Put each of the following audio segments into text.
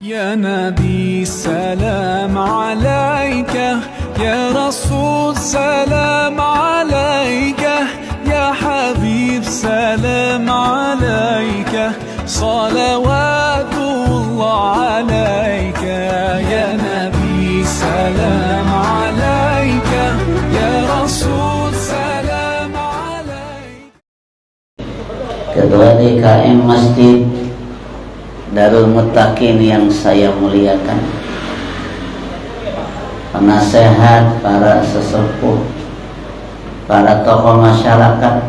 يا نبي سلام عليك يا رسول سلام عليك يا حبيب سلام عليك صلوات الله عليك يا نبي سلام عليك يا رسول سلام عليك. Ketua DKM Masjid Darul Muttaqin yang saya muliakan, penasehat, para sesepuh, para tokoh masyarakat,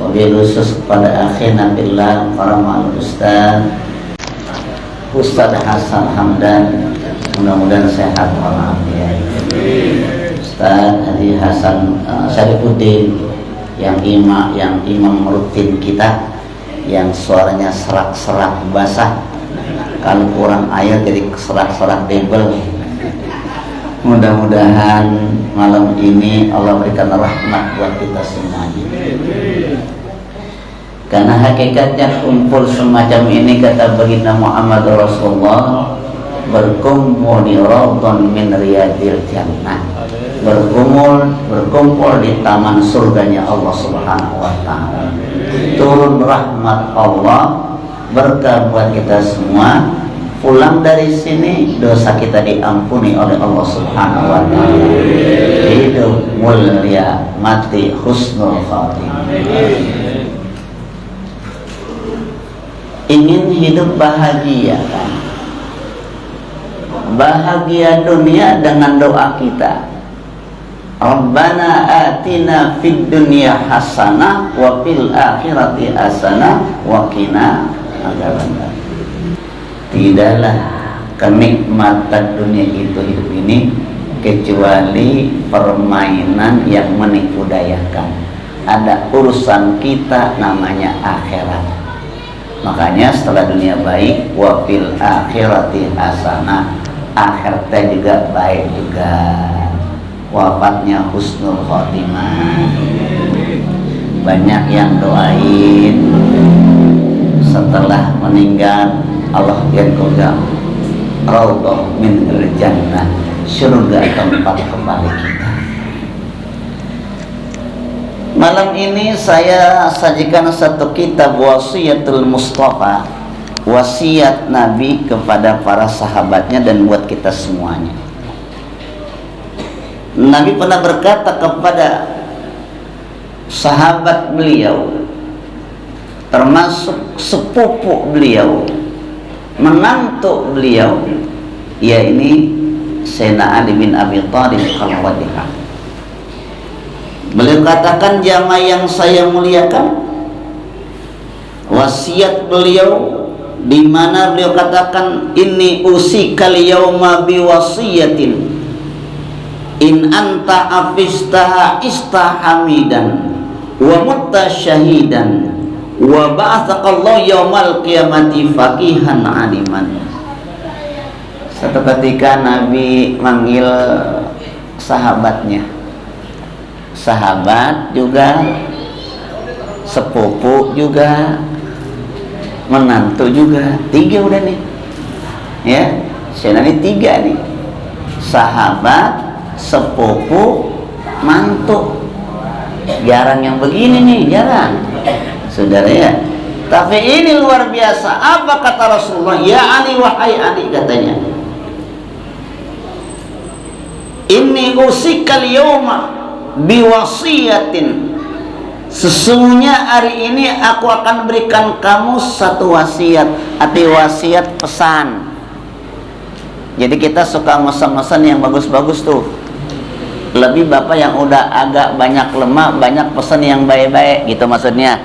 wabil khusus kepada akhi Nabilah para ma'al Ustaz Hasan Hamdan, mudah-mudahan sehat walafiat. Ustaz Hadi Hasan Syarifuddin yang imam rutin kita, yang suaranya serak-serak basah, kalau kurang air jadi serak-serak debel. Mudah-mudahan malam ini Allah berikan rahmat buat kita semuanya, karena hakikatnya kumpul semacam ini, kata baginda Muhammad Rasulullah, berkumpul di raudhon min riyadil jannah, berkumpul di taman surganya Allah Subhanahu wa ta'ala. Turun rahmat Allah, berkah buat kita semua. Pulang dari sini dosa kita diampuni oleh Allah Subhanahu wa ta'ala. Hidup mulia, mati husnul khatimah. Ingin hidup bahagia kan? Bahagia dunia dengan doa kita, Rabbana atina fid dunya hasanah wa fil akhirati hasanah wa qina adzabannar. Tidaklah kenikmatan dunia itu hidup ini kecuali permainan yang menipu dayakan. Ada urusan kita namanya akhirat. Makanya setelah dunia baik, wa fil akhirati hasanah, akhiratnya juga baik juga. Wafatnya husnul khotimah. Banyak yang doain setelah meninggal, Allah yarzuqna raudhah min jannah, surga tempat kembali kita. Malam ini saya sajikan satu kitab Wasiyatul Mustafa, wasiat Nabi kepada para sahabatnya dan buat kita semuanya. Nabi pernah berkata kepada sahabat beliau, termasuk sepupu beliau, menantu beliau, yaitu Sayyidina Ali bin Abi Thalib al-Wadihah. Beliau katakan, jamaah yang saya muliakan, wasiat beliau di mana beliau katakan, inni usikal yauma bi wasiyatin in anta afistaha istahamidan wa mutta syahidan wa ba'athakallahu yaumal qiyamati faqihan aliman. Suatu ketika Nabi manggil sahabatnya, sahabat juga, sepupu juga, menantu juga, tiga udah nih ya, saya ini tiga nih, sahabat, sepupu, mantu. Jarang yang begini nih, jarang saudara ya. Tapi ini luar biasa. Apa kata Rasulullah? Ya Ali, wahai Ali, katanya, inni usikal yawma biwasiyatin, sesungguhnya hari ini aku akan berikan kamu satu wasiat. Arti wasiat pesan. Jadi kita suka mesen-mesen yang bagus-bagus tuh. Lebih bapak yang udah agak banyak lemak, banyak pesan yang baik-baik gitu maksudnya.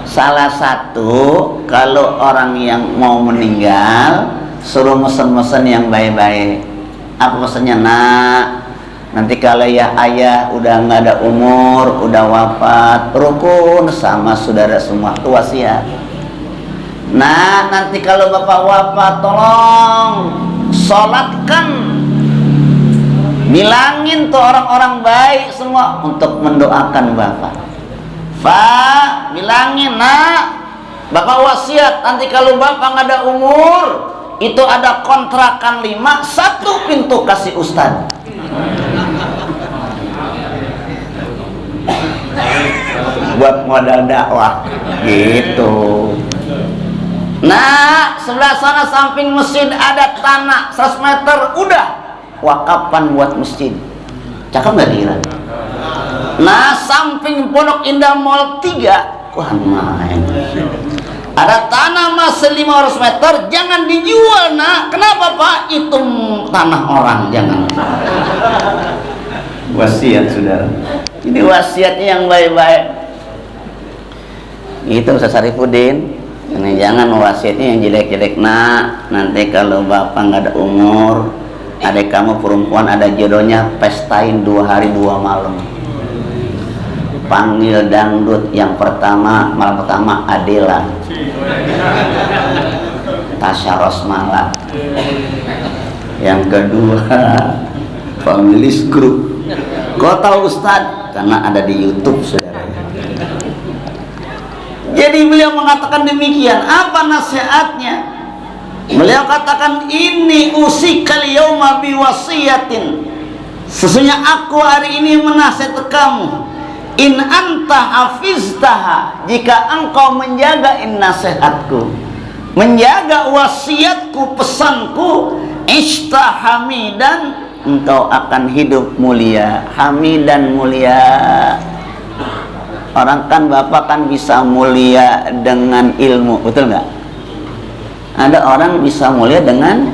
Salah satu, kalau orang yang mau meninggal suruh mesen-mesen yang baik-baik. Apa pesannya? Nak, nanti kalau ya ayah udah nggak ada umur, udah wafat, rukun sama saudara semua, itu wasiat. Nah, nanti kalau bapak wafat, tolong sholatkan, bilangin tuh orang-orang baik semua untuk mendoakan bapak. Pak, bilangin, nak, bapak wasiat nanti kalau bapak nggak ada umur, itu ada kontrakan 5, 1 pintu kasih ustad. Buat modal dakwah gitu. Nah, sebelah sana samping masjid ada tanah 100 meter, udah wakapan buat masjid. Cakep nggak kira? Nah, samping Pondok Indah Mall 3, wah main. Ada tanah masih 500 meter, jangan dijual nak. Kenapa Pak? Itu tanah orang, jangan. Wasiat saudara. Ini wasiatnya yang baik-baik. Itu Ustaz Sarifuddin. Ini jangan wasiatnya yang jelek-jelek nak. Nanti kalau bapak nggak ada umur, adik kamu perempuan ada jodohnya, pestain 2 hari 2 malam. Panggil dangdut yang pertama, malam pertama Adela, Tasya Rosmala. Yang kedua Families Group. Kau tahu Ustadz? Karena ada di YouTube saudara. Jadi beliau mengatakan demikian. Apa nasihatnya? Beliau katakan, ini usikal yauma biwasiyatin. Sesungguhnya aku hari ini menasihat kamu. In anta hafiztaha, jika engkau menjaga nasihatku, menjaga wasiatku, pesanku, istahamidan, engkau akan hidup mulia. Hamidan, mulia. Orang kan bapak kan bisa mulia dengan ilmu, betul nggak? Ada orang bisa mulia dengan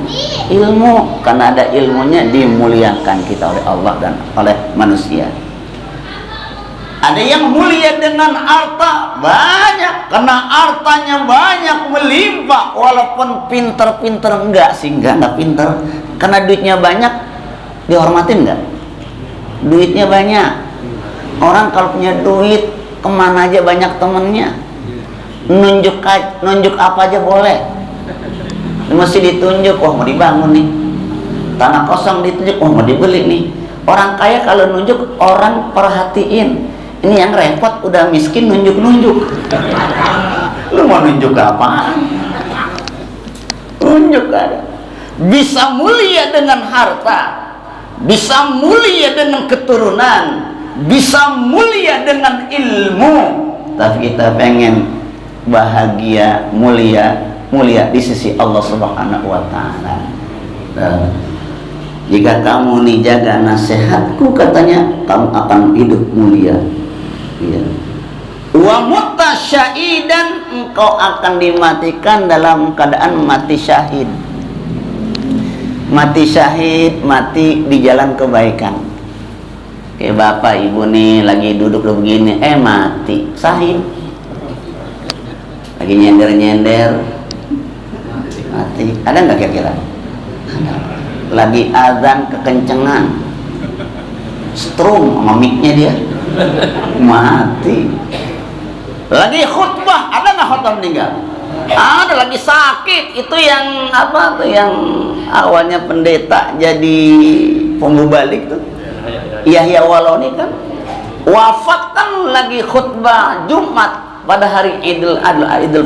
ilmu, karena ada ilmunya dimuliakan kita oleh Allah dan oleh manusia. Ada yang mulia dengan harta banyak, karena hartanya banyak melimpah, walaupun pinter-pinter enggak sih, enggak pinter, karena duitnya banyak dihormatin enggak? Duitnya banyak. Orang kalau punya duit kemana aja banyak temennya, nunjuk apa aja boleh. Mesti ditunjuk, oh mau dibangun nih, tanah kosong ditunjuk, oh mau dibeli nih. Orang kaya kalau nunjuk orang perhatiin. Ini yang repot udah miskin nunjuk-nunjuk. Lu mau nunjuk apa? Nunjuk ada. Bisa mulia dengan harta, bisa mulia dengan keturunan, bisa mulia dengan ilmu. Tapi kita pengen bahagia, mulia di sisi Allah Subhanahu wa Ta'ala. Jika kamu nih jaga nasihatku, katanya kamu akan hidup mulia. Ya. Wa mutasyahidan, engkau akan dimatikan dalam keadaan mati syahid. Mati syahid, mati di jalan kebaikan. Kayak bapak ibu nih lagi duduk begini, mati syahid. Lagi nyender-nyender, mati. Ada nggak kira-kira? Lagi azan kekencengan, strum sama mic-nya dia, mati. Lagi khutbah, ada nggak khutbah meninggal? Ada. Lagi sakit, itu yang apa tuh, yang awalnya pendeta jadi pembubalik tuh, Yahya Waloni kan wafat kan lagi khutbah Jumat pada hari Idul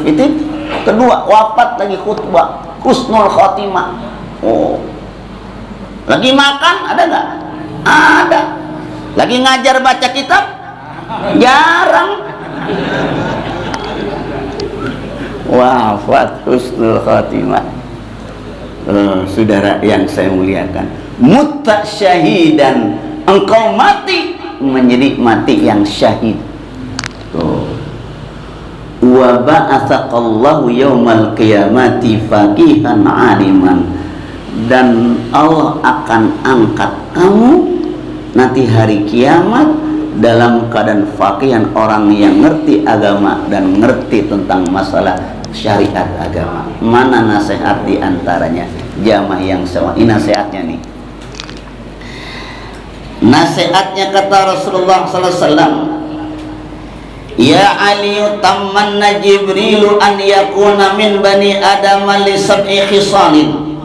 Fitri kedua, wafat lagi khutbah husnul khotimah. Oh, lagi makan, ada nggak? Ada. Lagi ngajar baca kitab, jarang. Wafat husnul khotimah. Saudara yang saya muliakan, mutasyahidan, engkau mati menjadi mati yang syahid. Wa ba'atsaqallahu yaumal qiyamati faqihan aliman, dan Allah akan angkat kamu nanti hari kiamat dalam keadaan faqihan, orang yang ngerti agama dan ngerti tentang masalah syariat agama. Mana nasihat di antaranya? Jamaah yang sama, ini nasihatnya nih. Nasihatnya kata Rasulullah sallallahu alaihi wasallam, ya Ali, tamanna Jibrilu an yakuna min bani Adam li sab'i khisalin.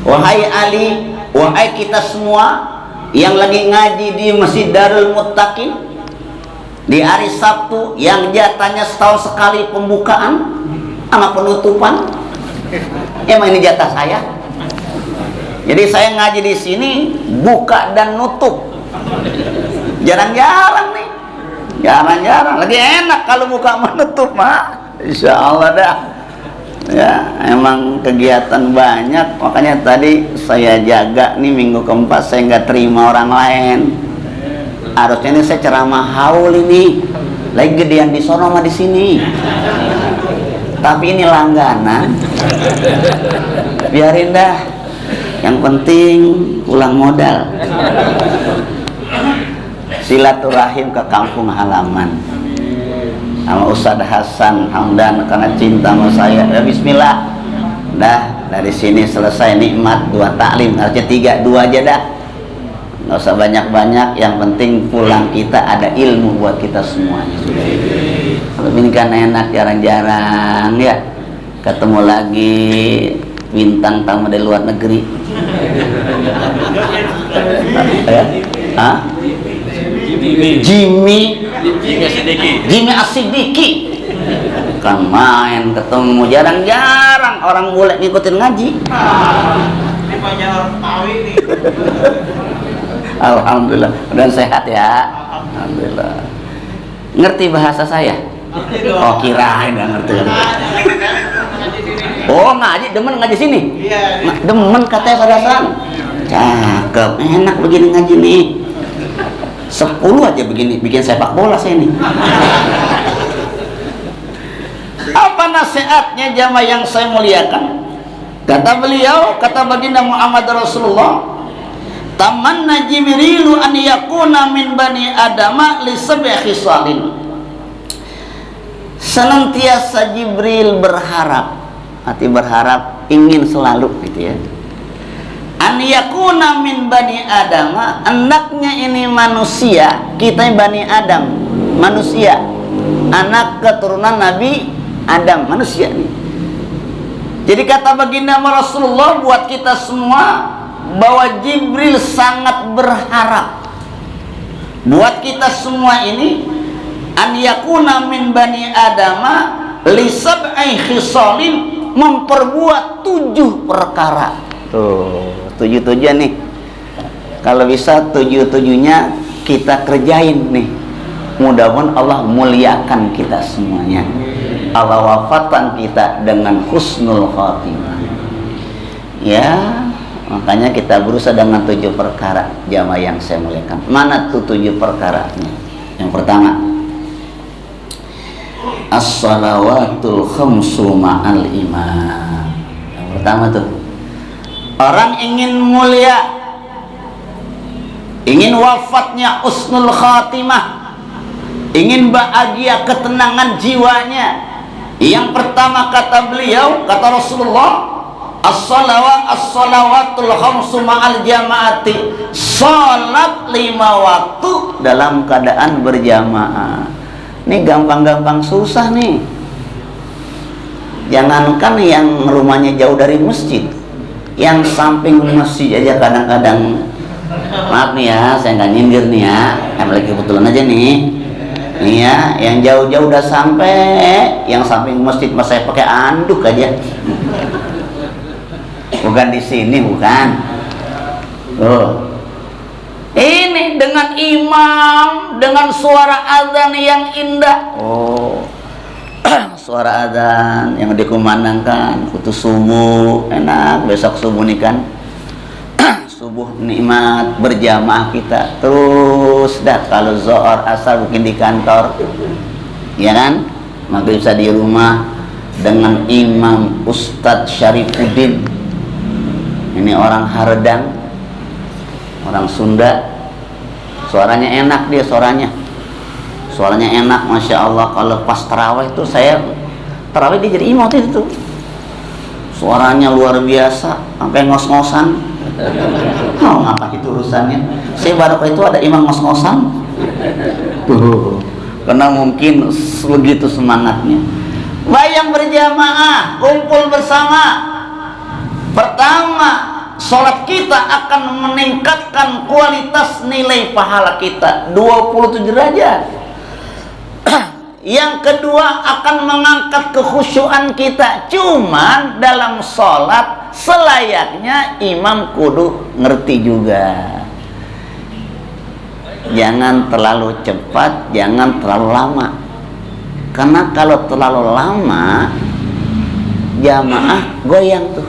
Wahai Ali, wahai kita semua yang lagi ngaji di Masjid Darul Muttaqin di hari Sabtu yang jatahnya setahun sekali pembukaan sama penutupan, Emang ini jatah saya? Jadi saya ngaji di sini buka dan nutup. Jarang-jarang nih. Jarang-jarang. Lagi enak kalau buka menutup mah. Insya Allah dah. Ya, emang kegiatan banyak. Makanya tadi saya jaga nih minggu keempat saya nggak terima orang lain. Harusnya ini saya ceramah haul ini. Lagi gedean di sono sama di sini. Tapi ini langganan. Biarin dah. Yang penting pulang modal. Silaturahim ke kampung halaman sama Ustadz Hasan Hamdan karena cinta sama saya. Ya, bismillah. Dah dari sini selesai nikmat 2 taklim. Harusnya 3, 2 aja dah. Nggak usah banyak-banyak. Yang penting pulang kita ada ilmu buat kita semuanya. Ini kan enak, jarang-jarang ya ketemu lagi bintang tamu dari luar negeri. Jimmy Asidiki kan main ketemu jarang-jarang orang boleh ngikutin ngaji. Ini banyak orang tahu ini. Alhamdulillah dan sehat ya. Alhamdulillah. Ngerti bahasa saya? Oh, kirain nggak ngerti. Oh, ngaji, demen ngaji sini. Demen katanya Sadasan. Cakep, enak begini ngaji nih. 10 aja begini, bikin sepak bola saya nih. Apa nasihatnya jamaah yang saya muliakan? Kata beliau, kata baginda Muhammad Rasulullah, tamanna Jibrilu an yakuna min bani adama li sab'i khisalin. Senantiasa Jibril berharap, hati berharap, ingin selalu gitu ya. An yakuna min bani adama, anaknya ini manusia, kita bani Adam, manusia, anak keturunan Nabi Adam, manusia nih. Jadi kata baginda Rasulullah buat kita semua bahwa Jibril sangat berharap buat kita semua ini an yakuna min bani adama li sab'i khisalin, memperbuat 7 perkara. Tuh, 7-7 nih. Kalau bisa 7-7-nya kita kerjain nih. Mudah-mudahan Allah muliakan kita semuanya. Allah wafatkan kita dengan husnul khatimah. Ya, makanya kita berusaha dengan 7 perkara jamaah yang saya muliakan. Mana tuh 7 perkaranya? Yang pertama, as-salawatul khamsu ma'al imam. Yang pertama tuh, orang ingin mulia, ingin wafatnya husnul khatimah, ingin bahagia ketenangan jiwanya. Yang pertama kata beliau, kata Rasulullah, as-salawatul khamsu ma'al jamaati, salat 5 waktu dalam keadaan berjamaah. Ini gampang-gampang susah nih. Jangankan yang rumahnya jauh dari masjid, yang samping masjid aja kadang-kadang, maaf nih ya, saya nggak nyindir nih ya, yang lagi kebetulan aja nih. Iya, yang jauh-jauh udah sampai, yang samping masjid mas saya pakai anduk aja. Bukan di sini, bukan. Tuh. Ini dengan imam, dengan suara azan yang indah. Oh, suara azan yang dikumandangkan, putus subuh, enak. Besok subuh nih kan, subuh nikmat berjamaah kita. Terus dah kalau zuhur asar mungkin di kantor, ya kan? Maghrib bisa di rumah dengan Imam Ustadz Syarifuddin. Ini orang Hardang, orang Sunda. Suaranya enak dia, suaranya enak, masya Allah. Kalau pas tarawih itu saya tarawih dia jadi imam itu. Suaranya luar biasa, sampai ngos-ngosan. Oh, apa itu urusannya? Saya baru itu ada imam ngos-ngosan. Karena mungkin begitu semangatnya. Bayang berjamaah, kumpul bersama. Pertama, sholat kita akan meningkatkan kualitas nilai pahala kita 27 derajat. Yang kedua akan mengangkat kekhusyuan kita. Cuman dalam sholat selayaknya imam kudu ngerti juga. Jangan terlalu cepat, jangan terlalu lama. Karena kalau terlalu lama jamaah goyang tuh.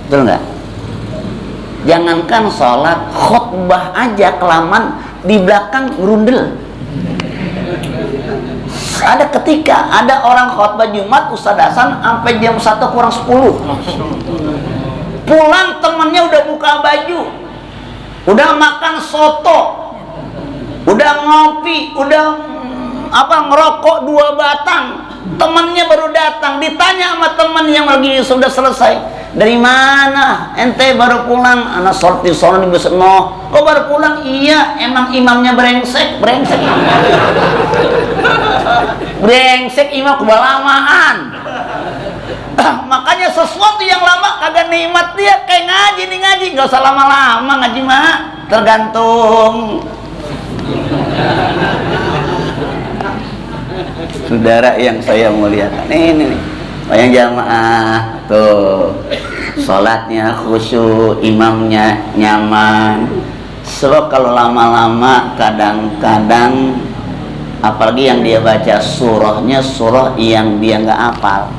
Betul nggak? Jangankan sholat, khutbah aja kelamaan di belakang gerundel. Ada ketika ada orang khutbah Jumat Ustaz Hasan sampai jam 1 kurang 10. Pulang temannya udah buka baju, udah makan soto, udah ngopi, udah ngerokok 2 batang. Temannya baru datang, ditanya sama teman yang lagi sudah selesai, dari mana ente baru pulang? Anak sholat di sono di Beseno. Kok baru pulang? Iya, emang imamnya brengsek. Brengsek imam kebalamaan. Makanya sesuatu yang lama kagak nikmat dia. Kayak ngaji nih, ngaji nggak usah lama-lama ngaji mah, tergantung. Saudara yang saya muliakan, ini nih, yang jamaah tuh, sholatnya khusyuk, imamnya nyaman. Sebab kalau lama-lama kadang-kadang, apalagi yang dia baca surahnya surah yang dia nggak hafal,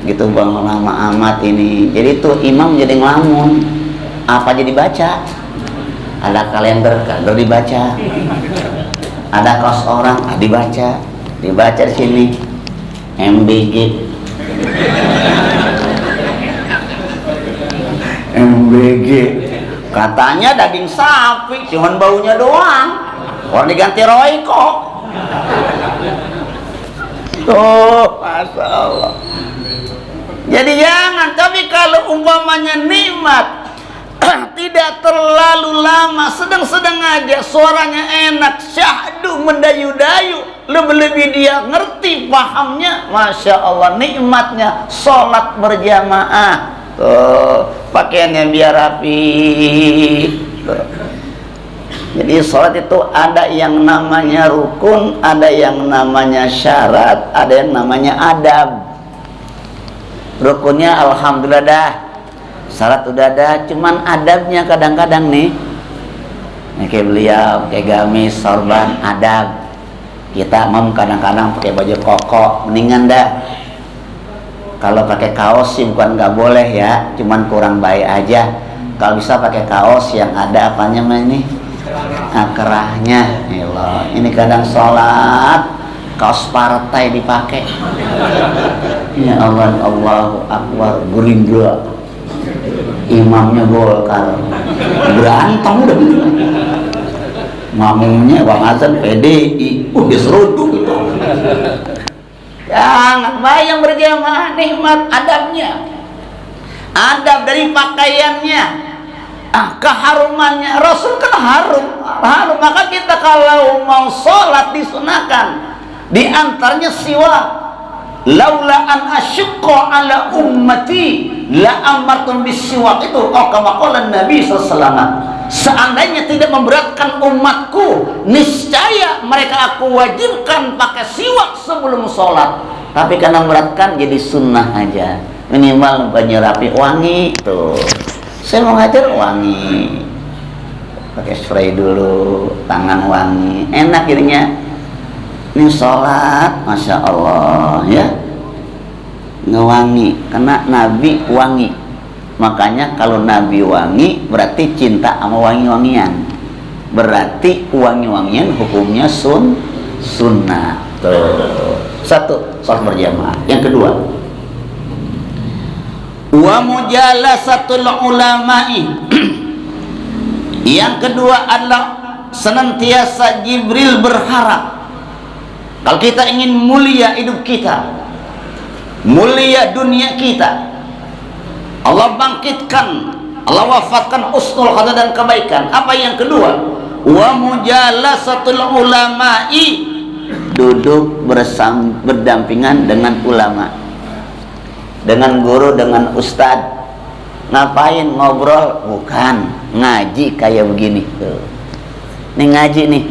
gitu bang, lama amat ini. Jadi tuh imam jadi ngelamun, apa jadi baca? Ada kalender kagak dibaca. Ada kaos orang, dibaca di sini MBG, katanya daging sapi, cuman baunya doang, orang diganti Royco. Tuh, Masya Allah. Jadi jangan, tapi kalau umpamanya nikmat tidak terlalu lama, sedang-sedang aja, suaranya enak, syahdu, mendayu-dayu, lebih-lebih dia ngerti, pahamnya, Masya Allah, nikmatnya sholat berjamaah. Tuh, pakaiannya biar rapi. Tuh. Jadi sholat itu ada yang namanya rukun, ada yang namanya syarat, ada yang namanya adab. Rukunnya alhamdulillah dah, syarat udah ada, cuman adabnya kadang-kadang nih, kayak beliau pakai gamis, sorban, adab. Kita mau kadang-kadang pakai baju koko, mendingan dah. Kalau pakai kaos sih bukan nggak boleh ya, cuman kurang baik aja. Kalau bisa pakai kaos yang ada apanya mah ini, kerahnya. Ini kadang sholat kaos partai dipakai. Ya Allah, Allahu Akbar, Gerindra, imamnya Golkar, berantem udah gitu. Makmumnya Bang Hasan PDI, diseruduk gitu. Jangan bayang berjamaah, nikmat adabnya, adab dari pakaiannya, keharumannya. Rasul kan harum. Maka kita kalau mau sholat disunahkan, di antaranya siwak. Laula an asyqa ala ummati la amartum bisiwak, itu kama qala Nabi sallallahu alaihi wasallam. Seandainya tidak memberatkan umatku, niscaya mereka aku wajibkan pakai siwak sebelum sholat. Tapi karena memberatkan jadi sunnah aja, minimal baju rapi, wangi tuh. Saya mau ngajar wangi, pakai spray dulu, tangan wangi, enak jadinya. Ini sholat, Masya Allah ya, ngewangi, karena Nabi wangi. Makanya kalau Nabi wangi berarti cinta sama wangi-wangian, berarti wangi-wangian hukumnya sunnah. Tuh. Satu, sholat berjamaah. Yang kedua, wa mujalasatul ulama'i. Yang kedua adalah senantiasa Jibril berharap, kalau kita ingin mulia hidup kita, mulia dunia kita, Allah bangkitkan, Allah wafatkan husnul khotimah dan kebaikan. Apa yang kedua? Wa mujalasatul ulama'i, duduk berdampingan dengan ulama, dengan guru, dengan ustadz. Ngapain ngobrol? Bukan ngaji kayak begini tuh. Ini ngaji nih.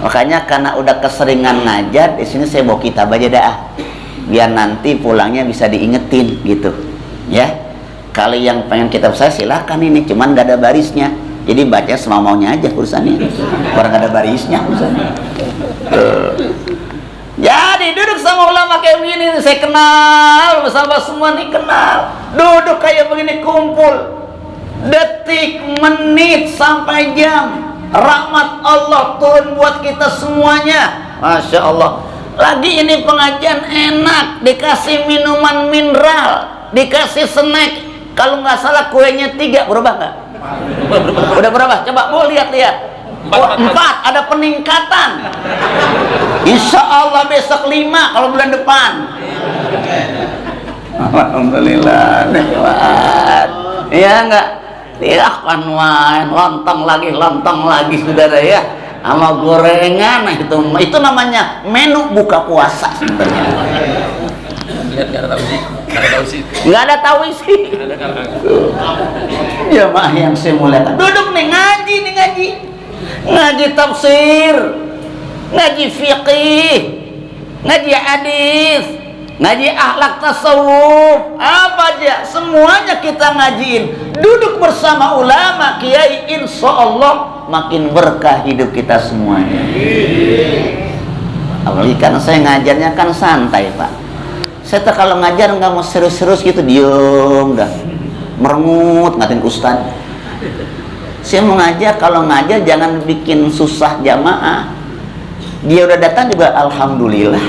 Makanya karena udah keseringan ngajar, di sini saya bawa kitab aja dah, biar nanti pulangnya bisa diingetin gitu, ya. Kalau yang pengen kitab saya silahkan, ini cuman gak ada barisnya, jadi baca semau-maunya aja urusannya, orang gak ada barisnya urusannya. Jadi duduk sama ulama kayak begini, saya kenal, sahabat semua nih kenal, duduk kayak begini kumpul, detik, menit, sampai jam. Rahmat Allah turun buat kita semuanya. Masya Allah. Lagi ini pengajian enak, dikasih minuman mineral, dikasih snack. Kalau nggak salah kuenya 3, berubah nggak? Udah berubah? Coba Bu lihat-lihat. Oh, 4, ada peningkatan. Insya Allah besok 5 kalau bulan depan. Alhamdulillah nikmat. Iya nggak? Ya kan main lontong lagi saudara ya, sama gorengan. Itu namanya menu buka puasa sebenarnya. Nggak ada tahu isi. Ya mah yang saya muliakan, duduk nih ngaji tafsir, ngaji fiqih, ngaji hadis, ngaji akhlak tasawuf, apa aja semuanya kita ngajiin. Duduk bersama ulama kiai, insya Allah makin berkah hidup kita semuanya. Apalagi kan saya ngajarnya kan santai Pak. Saya tuh kalau ngajar nggak mau serius-serius gitu, diem dah, merengut ngatain ustad. Saya mau ngajar, kalau ngajar jangan bikin susah jamaah. Dia udah datang juga alhamdulillah.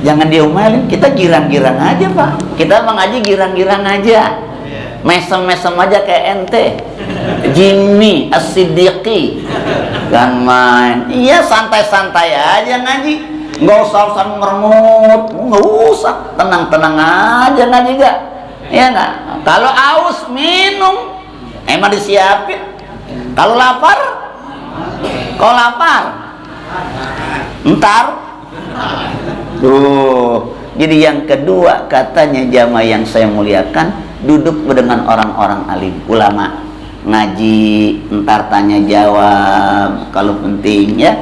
Jangan diomelin, kita girang-girang aja Pak. Kita mengaji girang-girang aja, mesem-mesem aja kayak ente, Jimmy As-Siddiqi kan main. Iya santai-santai aja ngaji, nggak usah merengut, nggak usah, tenang-tenang aja ngaji gak? Iya nggak? Kalau aus minum, emang disiapin. Kalau lapar, ntar. Tuh, jadi yang kedua katanya jamaah yang saya muliakan, duduk dengan orang-orang alim, ulama, ngaji, ntar tanya jawab kalau penting ya.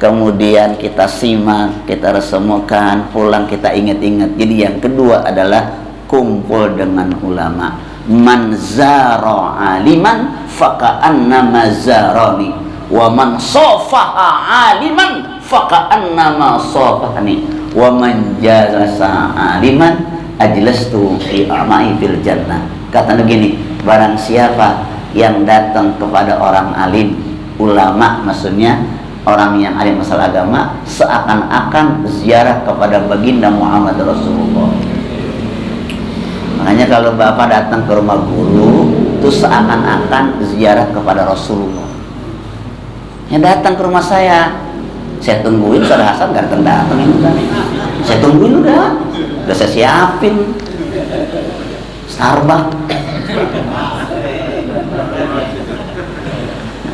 Kemudian kita simak, kita resemukan, pulang kita ingat-ingat. Jadi yang kedua adalah kumpul dengan ulama. Man zara aliman faka'annama zarani, wa man safaha aliman faka'annama safahani, wa man jalasa aliman ajlastu fi amai fil jannah. Kata begini, barang siapa yang datang kepada orang alim, ulama maksudnya orang yang alim masalah agama, seakan-akan ziarah kepada baginda Muhammad Rasulullah. Makanya kalau bapak datang ke rumah guru itu seakan-akan ziarah kepada Rasulullah. Yang datang ke rumah saya tungguin, Saudara Hasan gak datang ini kan. Saya tungguin udah saya siapin Starbucks.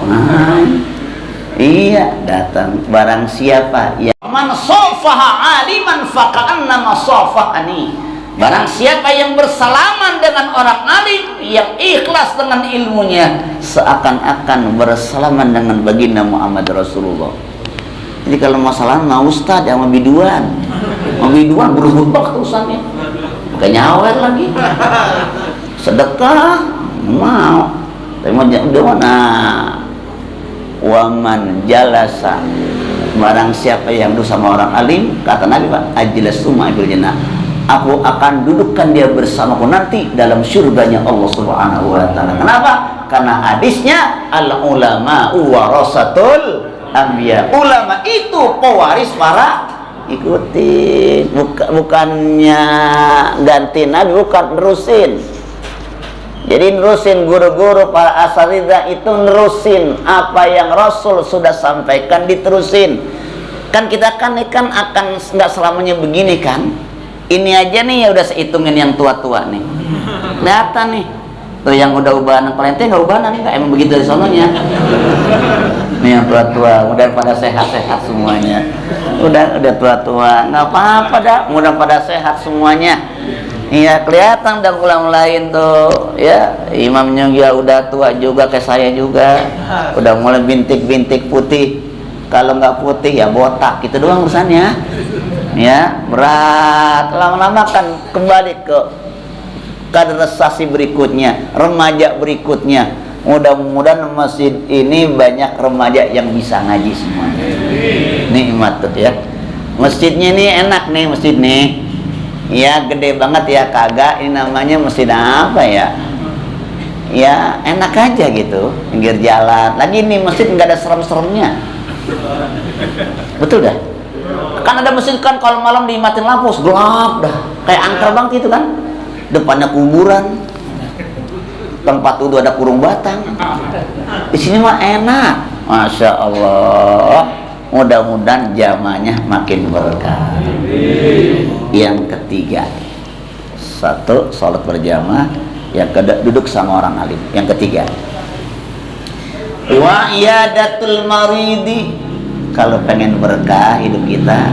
Nah, iya datang. Barang siapa ya man safaha aliman faka'annama safahani. Barang siapa yang bersalaman dengan orang alim, yang ikhlas dengan ilmunya, seakan-akan bersalaman dengan baginda Muhammad Rasulullah. Jadi kalau masalah mau ustad yang mau biduan berubah ketusannya, bukan nyawer lagi, sedekah mau, tapi mau biduan. Nah, waman jalasa, barang siapa yang duduk sama orang alim, kata Nabi Pak, ajlasu ma'il jannah, aku akan dudukkan dia bersamaku nanti dalam surganya Allah Subhanahu wa taala. Kenapa? Karena hadisnya al ulama warasatul anbiya. Ulama itu pewaris para ikutin, bukannya ganti Nabi, bukan nerusin. Jadi nerusin guru-guru para asatidzah itu nerusin apa yang Rasul sudah sampaikan, diterusin. Kan kita kan akan nggak selamanya begini kan. Ini aja nih ya udah sehitungin yang tua-tua nih. Kelihatan nih. Tuh yang udah ubahan palente nggak ubahan nih, nggak emang begitu dari sononya. Nih yang tua-tua udah pada sehat-sehat semuanya. Udah tua-tua nggak apa-apa dah, udah pada sehat semuanya. Iya kelihatan dan ulama lain tuh ya, imamnya ya udah tua juga kayak saya juga, udah mulai bintik-bintik putih. Kalau nggak putih ya botak, gitu doang urusannya. Ya, berat. Lama-lama kan kembali ke kaderisasi berikutnya, remaja berikutnya. Mudah-mudahan masjid ini banyak remaja yang bisa ngaji semuanya. Nikmat tuh ya. Masjidnya ini enak nih, masjid nih. Ya, gede banget ya, kagak. Ini namanya masjid apa ya? Ya, enak aja gitu, pinggir jalan. Lagi nih masjid nggak ada serem-seremnya. Betul dah. Kan ada masjid kan kalau malam dimatiin lampu gelap dah, kayak angker banget itu kan. Depannya kuburan, tempat wudhu ada kurung batang. Di sini mah enak, masya Allah. Mudah-mudahan zamannya makin berkah. Yang ketiga, satu, sholat berjamaah. Yang kedua, duduk sama orang alim. Yang ketiga, wa iyadatul maridi. Kalau pengen berkah hidup kita,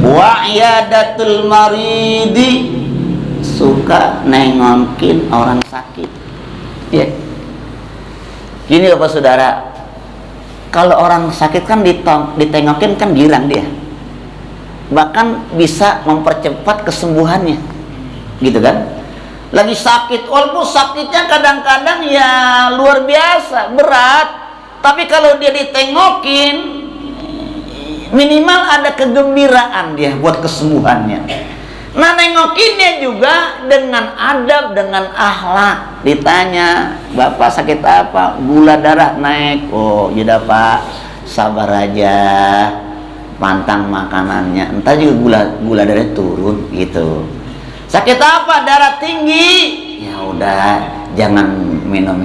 wa iyadatul maridi, suka nengokin orang sakit. Ya, gini Bapak Saudara, kalau orang sakit kan ditengokin kan girang dia, bahkan bisa mempercepat kesembuhannya, gitu kan? Lagi sakit, walaupun sakitnya kadang-kadang ya luar biasa, berat, tapi kalau dia ditengokin, minimal ada kegembiraan dia buat kesembuhannya. Nah, nengokinnya juga dengan adab, dengan akhlak. Ditanya, Bapak sakit apa? Gula darah naik. Oh, yaudah Pak, sabar aja, pantang makanannya, entar juga gula darah turun gitu. Sakit apa? Darah tinggi. Ya udah, jangan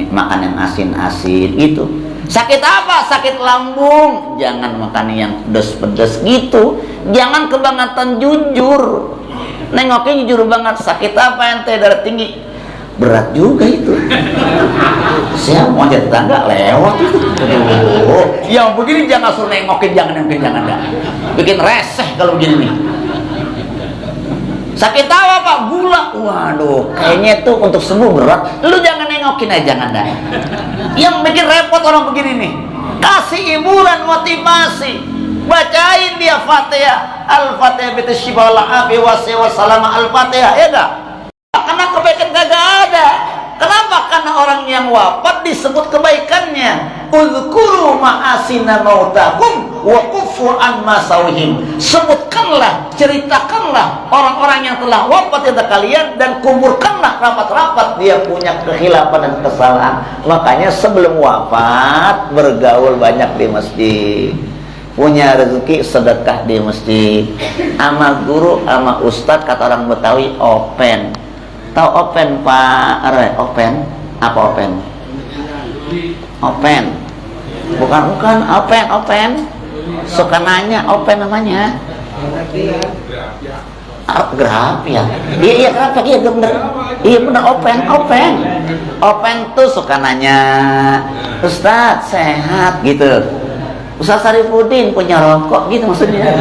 makan yang asin-asin gitu. Sakit apa? Sakit lambung. Jangan makan yang pedes-pedes gitu. Jangan kebangetan jujur. Nengokin jujur banget. Sakit apa ente? Darah tinggi. Berat juga itu. Saya mau jadi tetangga lewat itu. Yang begini jangan suruh nengokin, jangan dah. Bikin reseh kalau begini nih. Sakit apa Pak? Gula. Waduh, kayaknya itu untuk sembuh berat. Lu jangan nengokin aja, jangan dah. Yang bikin repot orang begini nih, kasih hiburan, motivasi, bacain dia Fatihah, Al-Fatihah bitasyifa wal-afi wassalam Al-Fatihah, ya dah. Karena kebaikan kagak ada. Kenapa? Karena orang yang wafat disebut kebaikannya. Uzkuru ma'asina mautakum wa kufu an masawihim. Sebutkanlah, ceritakanlah orang-orang yang telah wafat di kalian dan kuburkanlah rapat-rapat dia punya kekhilafan dan kesalahan. Makanya sebelum wafat bergaul banyak di masjid. Punya rezeki sedekah di masjid. Sama guru, sama ustadz, kata orang Betawi, open. Tahu open Pak Arwe? Open? Apa open? Open. Bukan open. Suka nanya, open namanya. Grafia. Iya grafia, iya bener. Iya bener, open. Open tuh suka nanya, Ustadz sehat gitu. Ustadz Sarifudin punya rokok gitu maksudnya.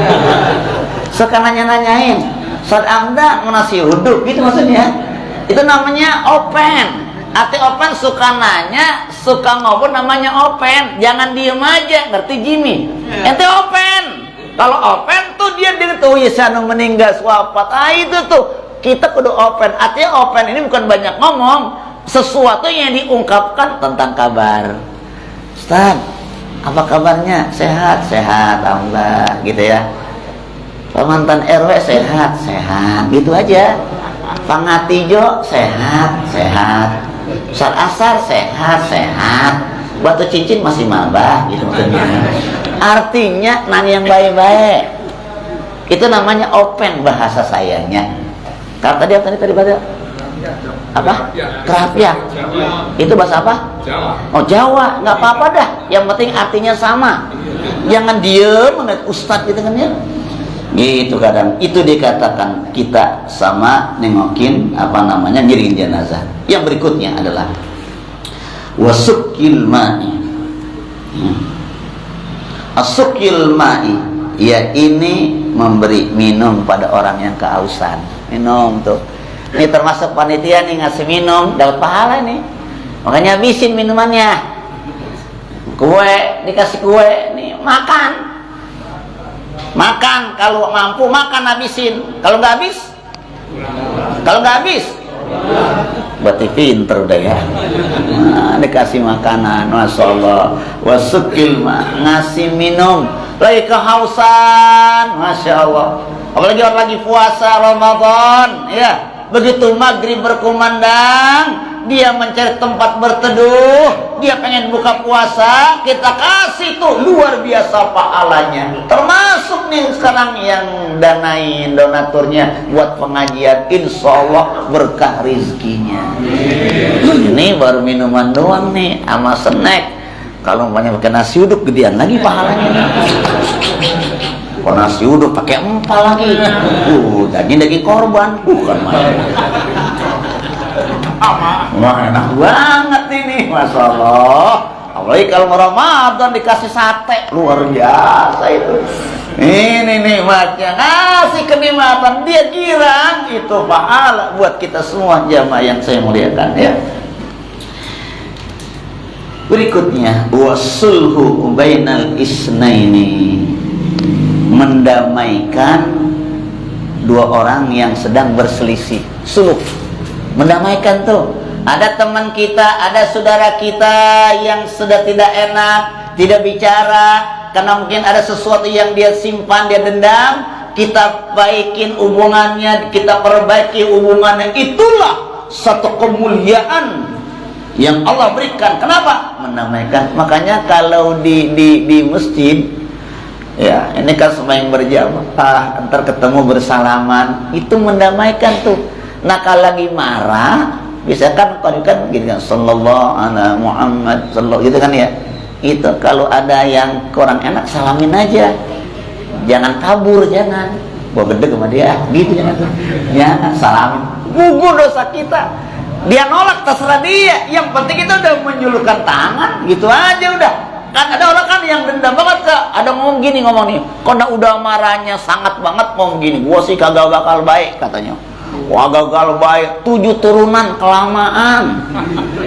Suka nanyain, Ustadz Amda mau nasi uduk gitu maksudnya. Itu namanya open. Arti open suka nanya, suka ngobrol, namanya open. Jangan diem aja, ngerti Jimmy? Ente open. Kalau open tuh dia tuh ya sana meninggal wafat. Itu tuh kita kudu open. Artinya open ini bukan banyak ngomong, sesuatu yang diungkapkan tentang kabar. Ustaz, apa kabarnya? Sehat, alhamdulillah, gitu ya. Mantan RW sehat, gitu aja. Pangatijo sehat. Ustaz Asar sehat. Batu cincin masih mabah gitu maksudnya. Artinya nanya yang baik-baik. Itu namanya open bahasa sayanya. Kalau tadi bahasa apa? Kerapia. Itu bahasa apa? Jawa. Oh Jawa, nggak apa-apa dah. Yang penting artinya sama. Jangan diem ngeliat ustadz gitu kan ya. Gitu kadang itu dikatakan kita sama nengokin ngiringin jenazah. Yang berikutnya adalah wasukil ma'i. Asukil ma'i, ya ini memberi minum pada orang yang kehausan. Minum tuh. Ini termasuk panitia nih ngasih minum, dapat pahala nih. Makanya habisin minumannya. Kue, dikasih kue nih, makan. Makan, kalau mampu makan habisin. Kalau nggak habis, berarti pinter udah ya. Nah, dikasih makanan, masya Allah. Wasukil ngasih minum. Lagi kehausan, masya Allah. Apalagi orang lagi puasa Ramadan, ya. Begitu maghrib berkumandang, dia mencari tempat berteduh, dia pengen buka puasa, kita kasih tuh luar biasa pahalanya. Termasuk nih sekarang yang danain donaturnya buat pengajian, insya Allah berkah rizkinya. Ini baru minuman doang nih, sama snack. Kalau banyak pakai nasi uduk gedean lagi pahalanya. Kalau nasi uduk pakai empal lagi, daging korban, bukan main. Wah, enak banget ini, masya Allah. Apalagi kalau Ramadan dikasih sate, luar biasa itu. Ini nikmatnya, ngasih kenikmatan, dia girang, itu pahala buat kita semua jamaah yang saya muliakan ya. Berikutnya, wasulhu bainal isnaini, mendamaikan dua orang yang sedang berselisih. Sulh, mendamaikan tuh. Ada teman kita, ada saudara kita yang sudah tidak enak, tidak bicara karena mungkin ada sesuatu yang dia simpan, dia dendam. Kita baikin hubungannya, kita perbaiki hubungannya. Itulah satu kemuliaan yang Allah berikan. Kenapa? Mendamaikan. Makanya kalau di masjid, ya ini kan sembahyang berjamaah, antar ketemu bersalaman, itu mendamaikan tuh. Nah kalau lagi marah, biasakan kan gini kan, sallallahu ala Muhammad sallallahu, gitu kan ya. Itu kalau ada yang kurang enak, salamin aja, jangan kabur, jangan bawa gede sama dia, gitu jangan salamin, gugur dosa kita. Dia nolak terserah dia, yang penting kita udah menjulurkan tangan, gitu aja udah. Kan ada orang kan yang dendam banget, ada ngomong gini, ngomong nih, karena udah marahnya sangat banget ngomong gini, gua sih kagak bakal baik katanya. Wah, gagal baik, 7 turunan kelamaan.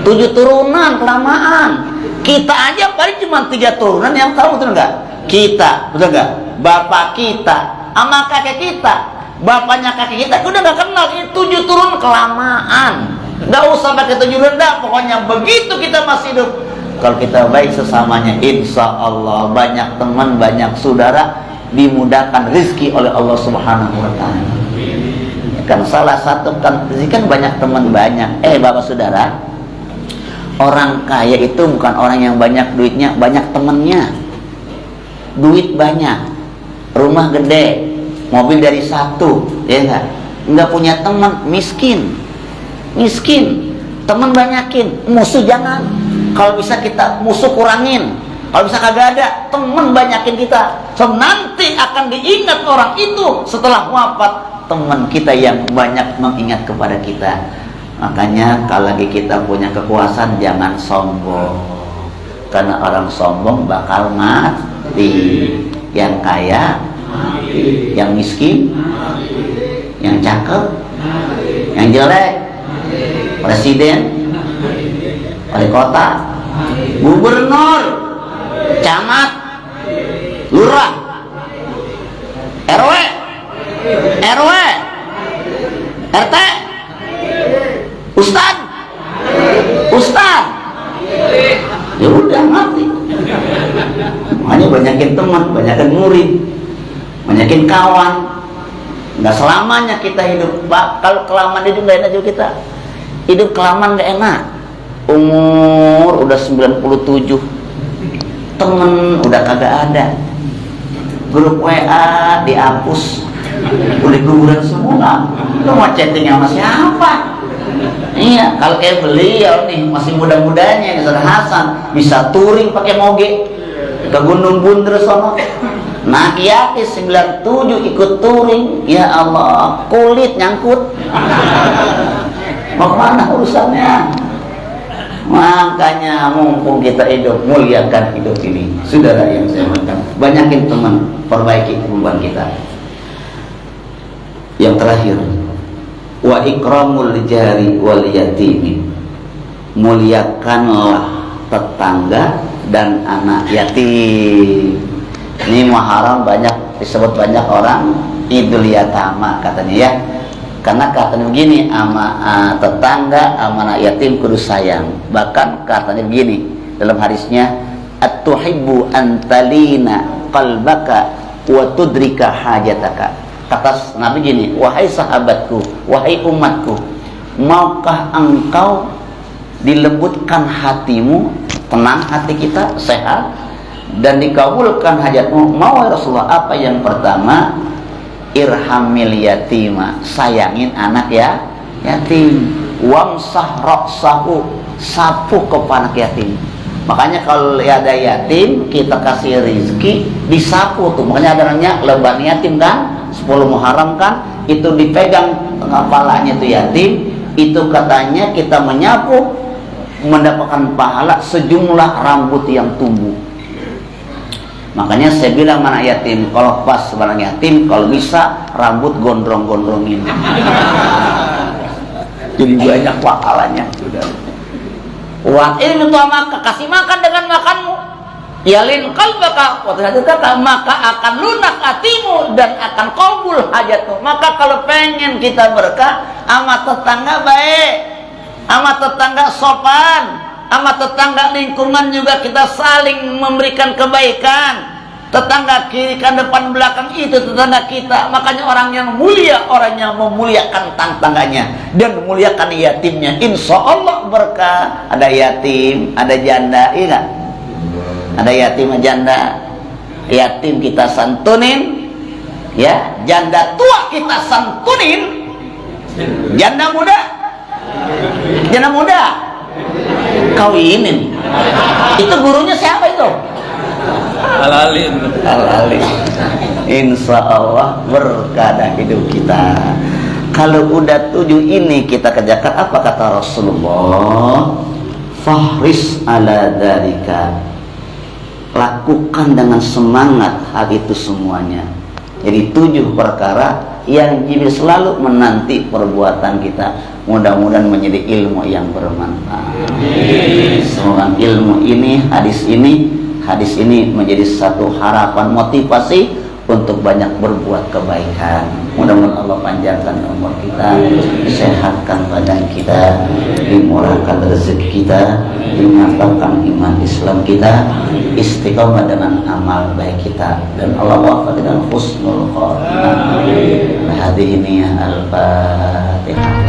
7 turunan kelamaan. Kita aja paling cuma 3 turunan yang tahu, betul enggak? Kita, betul enggak? Bapak kita sama kakek kita, bapaknya kakek kita udah enggak kenal. Ini 7 turun kelamaan. Enggak usah pakai 7 rendah, pokoknya begitu kita masih hidup. Kalau kita baik sesamanya, insya Allah banyak teman, banyak saudara, dimudahkan rezeki oleh Allah Subhanahu wa Ta'ala. Kan salah satu kan banyak teman banyak. Bapak saudara, orang kaya itu bukan orang yang banyak duitnya, banyak temannya. Duit banyak, rumah gede, mobil dari satu, ya enggak punya teman, miskin. Teman banyakin, musuh jangan. Kalau bisa kita musuh kurangin. Kalau bisa kagak ada, teman banyakin kita. So nanti akan diingat orang itu setelah wafat, teman kita yang banyak mengingat kepada kita. Makanya kalau lagi kita punya kekuasaan, jangan sombong, karena orang sombong bakal mati. Yang kaya mati, yang miskin mati, yang cakep mati, yang jelek mati, presiden mati, wali kota mati, gubernur mati, camat mati, lurah mati, RW, RT, Ustad, ya udah mati. Makanya banyakin teman, banyakin murid, banyakin kawan. Nggak selamanya kita hidup, Pak. Kalau kelamaan hidup nggak enak juga kita. Hidup kelamaan nggak enak. Umur udah 97, temen udah kagak ada, grup WA dihapus, udah guguran semua. Lu mau chatting sama siapa? Iya, kalau kayak beliau nih masih muda-mudanya, Ustaz Hasan bisa touring pakai moge ke Gunung Bunder sono. Nah, Yati 97 ikut touring, ya Allah, kulit nyangkut. Mau mana urusannya? Makanya mumpung kita hidup, muliakan hidup ini. Saudara yang saya hormati, banyakin teman, perbaiki hubungan kita. Yang terakhir, wa ikramul jari wal yatimi, muliakanlah tetangga dan anak yatim. Ini muharam banyak disebut banyak orang idul yatama katanya ya. Karena katanya begini, ama tetangga, ama anak yatim kudu sayang. Bahkan katanya begini dalam hadisnya, at-tuhibbu antalina qalbaka wa tudrika hajataka. Kata Nabi gini, wahai sahabatku, wahai umatku, maukah engkau dilembutkan hatimu, tenang hati kita, sehat, dan dikabulkan hajatmu? Mau ya Rasulullah. Apa yang pertama? Irhamil yatima, sayangin anak ya yatim. Wamsah ra'sahu, sapu kepala anak yatim. Makanya kalau ada yatim kita kasih rizki disapu tuh. Makanya ada namanya leban yatim kan, 10 Muharram kan, itu dipegang kepalanya tuh yatim. Itu katanya kita menyapu mendapatkan pahala sejumlah rambut yang tumbuh. Makanya saya bilang anak yatim, kalau pas barang yatim, kalau bisa rambut gondrong-gondrongin. Jadi banyak pahalanya. Wa in maka kasih makan dengan makanmu. Yalin qalbaka, kata maka akan lunak hatimu dan akan kabul hajatmu. Maka kalau pengen kita berkah, sama tetangga baik, sama tetangga sopan, sama tetangga lingkungan juga kita saling memberikan kebaikan. Tetangga kiri kan depan belakang itu tetangga kita. Makanya orang yang mulia, orang yang memuliakan tangganya dan memuliakan yatimnya, insya Allah berkah. Ada yatim, ada janda, iya gak? Ada yatim, janda. Yatim kita santunin, ya. Janda tua kita santunin. Janda muda, janda muda kawinin. Itu gurunya siapa itu? Halalin. Insya Allah berkah hidup kita. Kalau udah 7 ini kita kerjakan, apa kata Rasulullah? Fahris ala dzalika, lakukan dengan semangat hal itu semuanya. Jadi 7 perkara yang Jibril selalu menanti perbuatan kita. Mudah-mudahan menjadi ilmu yang bermanfaat. Semoga ilmu ini, hadis ini menjadi satu harapan, motivasi untuk banyak berbuat kebaikan. Mudah-mudahan Allah panjangkan umur kita, sehatkan badan kita, dimurahkan rezeki kita, dimantapkan iman Islam kita, istiqomah dengan amal baik kita, dan Allah wafat dengan husnul khotimah. Hadhihi al-Fatihah.